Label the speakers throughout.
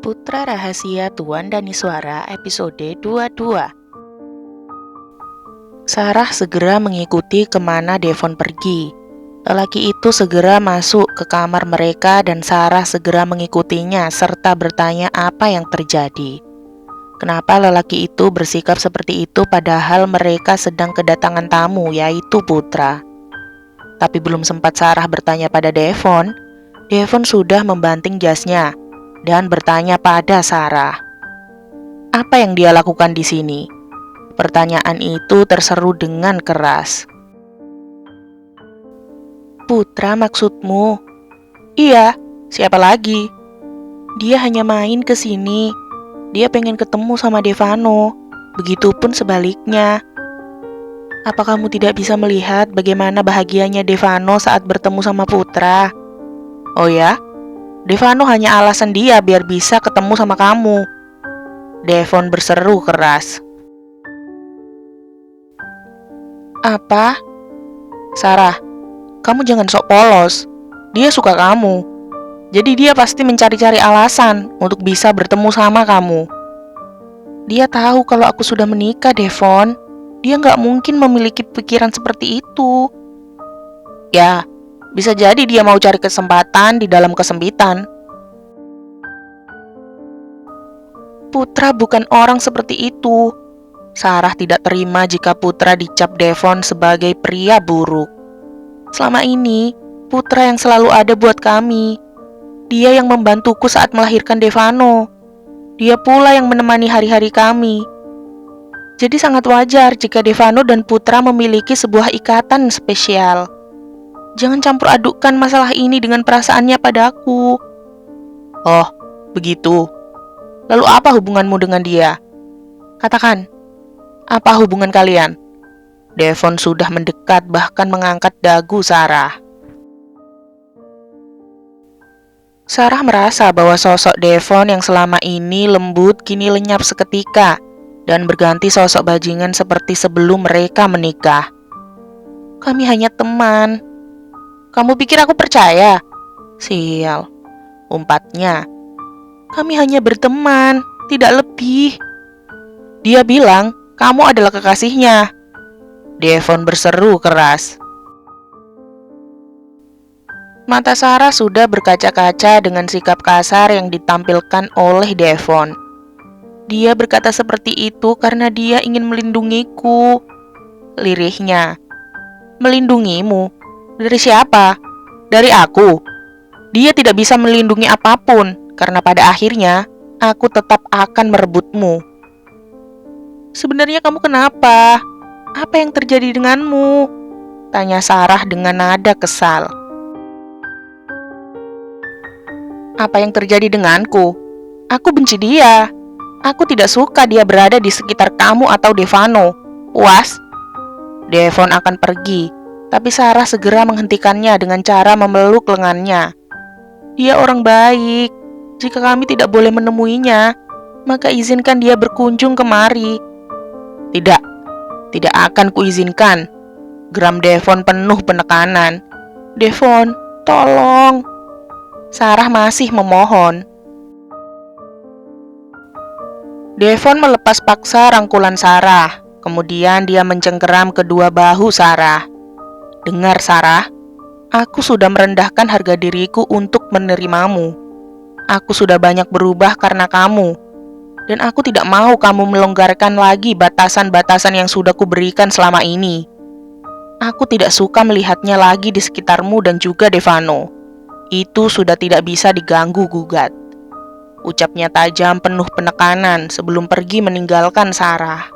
Speaker 1: Putra Rahasia Tuan Daniswara episode 22. Sarah segera mengikuti kemana Devon pergi. Lelaki itu segera masuk ke kamar mereka dan Sarah segera mengikutinya serta bertanya apa yang terjadi. Kenapa lelaki itu bersikap seperti itu padahal mereka sedang kedatangan tamu, yaitu Putra. Tapi belum sempat Sarah bertanya pada Devon sudah membanting jasnya dan bertanya pada Sarah, apa yang dia lakukan di sini? Pertanyaan itu terseru dengan keras. Putra maksudmu? Iya, siapa lagi? Dia hanya main ke sini. Dia pengen ketemu sama Devano. Begitupun sebaliknya. Apa kamu tidak bisa melihat bagaimana bahagianya Devano saat bertemu sama Putra? Oh ya? Devano hanya alasan dia biar bisa ketemu sama kamu. Devon berseru keras. Apa? Sarah, kamu jangan sok polos. Dia suka kamu. Jadi dia pasti mencari-cari alasan untuk bisa bertemu sama kamu. Dia tahu kalau aku sudah menikah, Devon. Dia nggak mungkin memiliki pikiran seperti itu. Ya, bisa jadi dia mau cari kesempatan di dalam kesempitan. Putra bukan orang seperti itu. Sarah tidak terima jika Putra dicap Devon sebagai pria buruk. Selama ini, Putra yang selalu ada buat kami. Dia yang membantuku saat melahirkan Devano. Dia pula yang menemani hari-hari kami. Jadi sangat wajar jika Devano dan Putra memiliki sebuah ikatan spesial. Jangan campur adukkan masalah ini dengan perasaannya padaku. Oh, begitu. Lalu apa hubunganmu dengan dia? Katakan, apa hubungan kalian? Devon sudah mendekat bahkan mengangkat dagu Sarah. Sarah merasa bahwa sosok Devon yang selama ini lembut kini lenyap seketika dan berganti sosok bajingan seperti sebelum mereka menikah. Kami hanya teman. Kamu pikir aku percaya? Sial, umpatnya. Kami hanya berteman, tidak lebih. Dia bilang, kamu adalah kekasihnya. Devon berseru keras. Mata Sarah sudah berkaca-kaca dengan sikap kasar yang ditampilkan oleh Devon. Dia berkata seperti itu karena dia ingin melindungiku. Lirihnya. Melindungimu? Dari siapa? Dari aku. Dia tidak bisa melindungi apapun. Karena pada akhirnya, aku tetap akan merebutmu. Sebenarnya kamu kenapa? Apa yang terjadi denganmu? Tanya Sarah dengan nada kesal. Apa yang terjadi denganku? Aku benci dia. Aku tidak suka dia berada di sekitar kamu atau Devano. Puas? Devon akan pergi, tapi Sarah segera menghentikannya dengan cara memeluk lengannya. Dia orang baik. Jika kami tidak boleh menemuinya, maka izinkan dia berkunjung kemari. Tidak akan kuizinkan. Geram Devon penuh penekanan. Devon, tolong. Sarah masih memohon. Devon melepas paksa rangkulan Sarah. Kemudian dia mencengkeram kedua bahu Sarah. Dengar Sarah, aku sudah merendahkan harga diriku untuk menerimamu. Aku sudah banyak berubah karena kamu. Dan aku tidak mau kamu melonggarkan lagi batasan-batasan yang sudah kuberikan selama ini. Aku tidak suka melihatnya lagi di sekitarmu dan juga Devano. Itu sudah tidak bisa diganggu-gugat. Ucapnya tajam penuh penekanan sebelum pergi meninggalkan Sarah.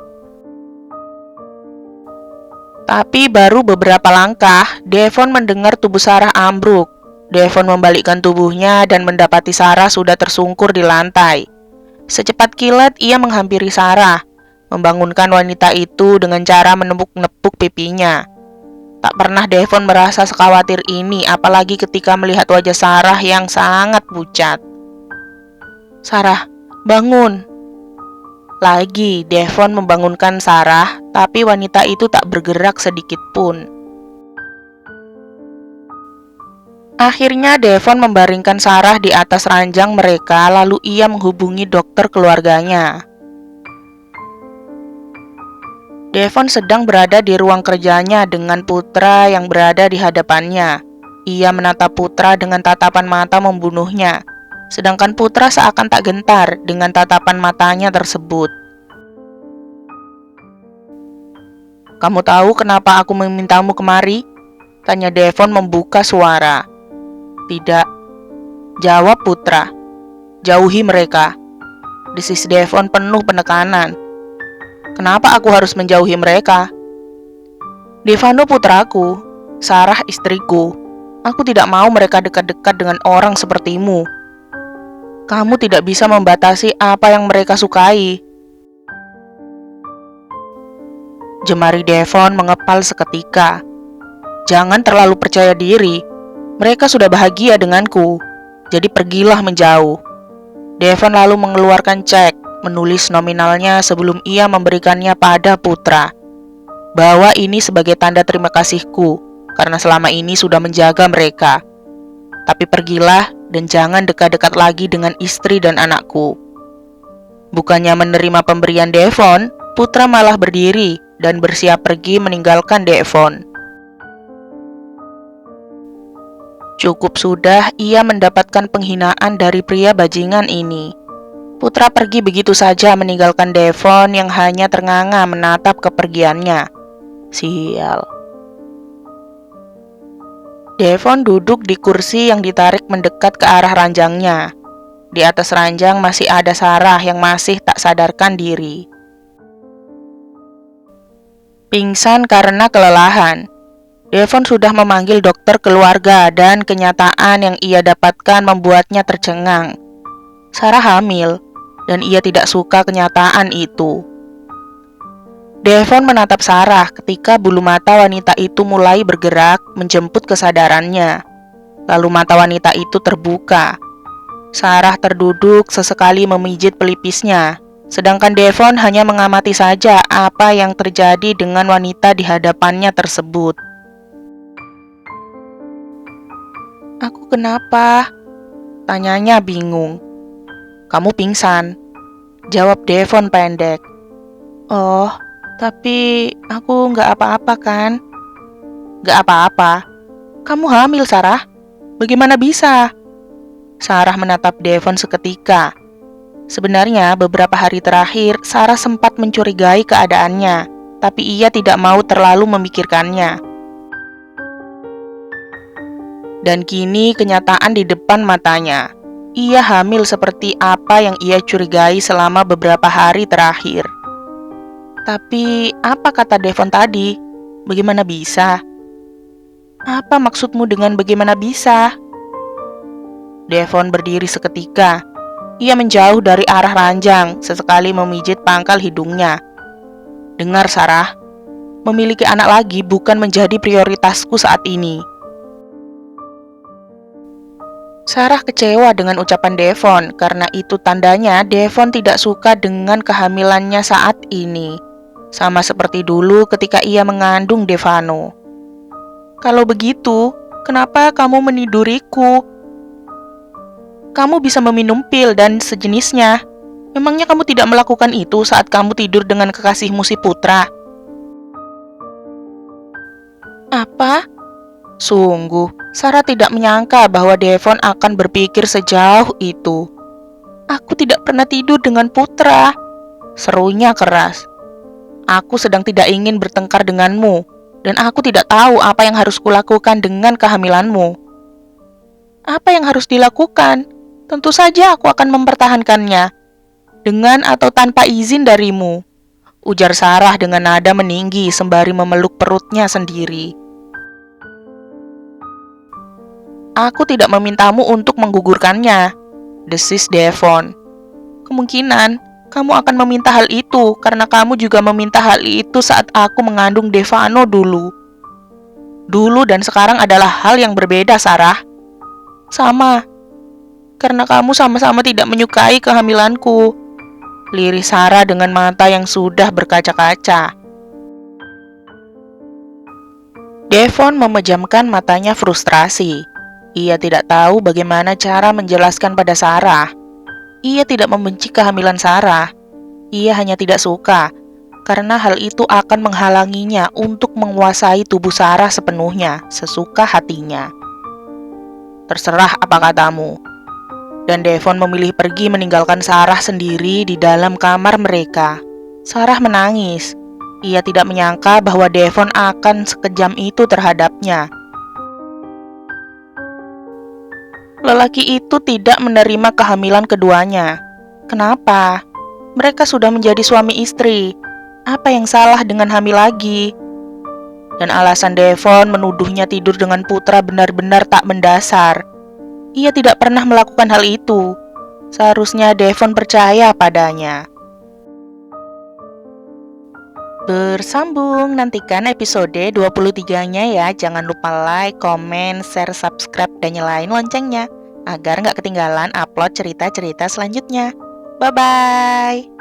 Speaker 1: Tapi baru beberapa langkah, Devon mendengar tubuh Sarah ambruk. Devon membalikkan tubuhnya dan mendapati Sarah sudah tersungkur di lantai. Secepat kilat ia menghampiri Sarah, membangunkan wanita itu dengan cara menepuk-nepuk pipinya. Tak pernah Devon merasa sekhawatir ini, apalagi ketika melihat wajah Sarah yang sangat pucat. Sarah, bangun. Lagi Devon membangunkan Sarah, tapi wanita itu tak bergerak sedikit pun. Akhirnya Devon membaringkan Sarah di atas ranjang mereka, lalu ia menghubungi dokter keluarganya. Devon sedang berada di ruang kerjanya dengan Putra yang berada di hadapannya. Ia menatap Putra dengan tatapan mata membunuhnya, sedangkan Putra seakan tak gentar dengan tatapan matanya tersebut. "Kamu tahu kenapa aku memintamu kemari?" tanya Devon membuka suara. "Tidak," jawab Putra. "Jauhi mereka." Desis Devon penuh penekanan. "Kenapa aku harus menjauhi mereka?" "Devano putraku, Sarah istriku. Aku tidak mau mereka dekat-dekat dengan orang sepertimu. Kamu tidak bisa membatasi apa yang mereka sukai." Jemari Devon mengepal seketika. "Jangan terlalu percaya diri. Mereka sudah bahagia denganku, jadi pergilah menjauh." Devon lalu mengeluarkan cek, menulis nominalnya sebelum ia memberikannya pada Putra. "Bawa ini sebagai tanda terima kasihku, karena selama ini sudah menjaga mereka. Tapi pergilah dan jangan dekat-dekat lagi dengan istri dan anakku." Bukannya menerima pemberian Devon, Putra malah berdiri dan bersiap pergi meninggalkan Devon. Cukup sudah ia mendapatkan penghinaan dari pria bajingan ini. Putra pergi begitu saja meninggalkan Devon yang hanya ternganga menatap kepergiannya. Sial. Devon duduk di kursi yang ditarik mendekat ke arah ranjangnya. Di atas ranjang masih ada Sarah yang masih tak sadarkan diri. Pingsan karena kelelahan. Devon sudah memanggil dokter keluarga dan kenyataan yang ia dapatkan membuatnya tercengang. Sarah hamil, dan ia tidak suka kenyataan itu. Devon menatap Sarah ketika bulu mata wanita itu mulai bergerak menjemput kesadarannya. Lalu mata wanita itu terbuka. Sarah terduduk sesekali memijit pelipisnya, sedangkan Devon hanya mengamati saja apa yang terjadi dengan wanita di hadapannya tersebut. "Aku kenapa?" tanyanya bingung. "Kamu pingsan," jawab Devon pendek. "Oh, tapi aku nggak apa-apa kan?" "Nggak apa-apa. Kamu hamil, Sarah. Bagaimana bisa?" Sarah menatap Devon seketika. Sebenarnya beberapa hari terakhir Sarah sempat mencurigai keadaannya, tapi ia tidak mau terlalu memikirkannya. Dan kini kenyataan di depan matanya. Ia hamil seperti apa yang ia curigai selama beberapa hari terakhir. "Tapi apa kata Devon tadi? Bagaimana bisa?" "Apa maksudmu dengan bagaimana bisa?" Devon berdiri seketika. Ia menjauh dari arah ranjang, sesekali memijit pangkal hidungnya. "Dengar, Sarah, memiliki anak lagi bukan menjadi prioritasku saat ini." Sarah kecewa dengan ucapan Devon, karena itu tandanya Devon tidak suka dengan kehamilannya saat ini. Sama seperti dulu ketika ia mengandung Devano. "Kalau begitu, kenapa kamu meniduriku? Kamu bisa meminum pil dan sejenisnya. Memangnya kamu tidak melakukan itu saat kamu tidur dengan kekasihmu si Putra?" "Apa?" Sungguh, Sarah tidak menyangka bahwa Devon akan berpikir sejauh itu. "Aku tidak pernah tidur dengan Putra," serunya keras. "Aku sedang tidak ingin bertengkar denganmu, dan aku tidak tahu apa yang harus kulakukan dengan kehamilanmu." "Apa yang harus dilakukan? Tentu saja aku akan mempertahankannya, dengan atau tanpa izin darimu," ujar Sarah dengan nada meninggi sembari memeluk perutnya sendiri. "Aku tidak memintamu untuk menggugurkannya," desis Devon. "Kemungkinan kamu akan meminta hal itu karena kamu juga meminta hal itu saat aku mengandung Devano dulu. Dulu dan sekarang adalah hal yang berbeda, Sarah." "Sama, karena kamu sama-sama tidak menyukai kehamilanku," lirih Sarah dengan mata yang sudah berkaca-kaca. Devon memejamkan matanya frustrasi. Ia tidak tahu bagaimana cara menjelaskan pada Sarah. Ia tidak membenci kehamilan Sarah. Ia hanya tidak suka, karena hal itu akan menghalanginya untuk menguasai tubuh Sarah sepenuhnya, sesuka hatinya. Terserah apa katamu. Dan Devon memilih pergi meninggalkan Sarah sendiri di dalam kamar mereka. Sarah menangis. Ia tidak menyangka bahwa Devon akan sekejam itu terhadapnya. Lelaki itu tidak menerima kehamilan keduanya. Kenapa? Mereka sudah menjadi suami istri. Apa yang salah dengan hamil lagi? Dan alasan Devon menuduhnya tidur dengan Putra benar-benar tak mendasar. Ia tidak pernah melakukan hal itu. Seharusnya Devon percaya padanya. Bersambung, nantikan episode 23-nya ya. Jangan lupa like, komen, share, subscribe, dan nyalain loncengnya agar nggak ketinggalan upload cerita-cerita selanjutnya. Bye-bye!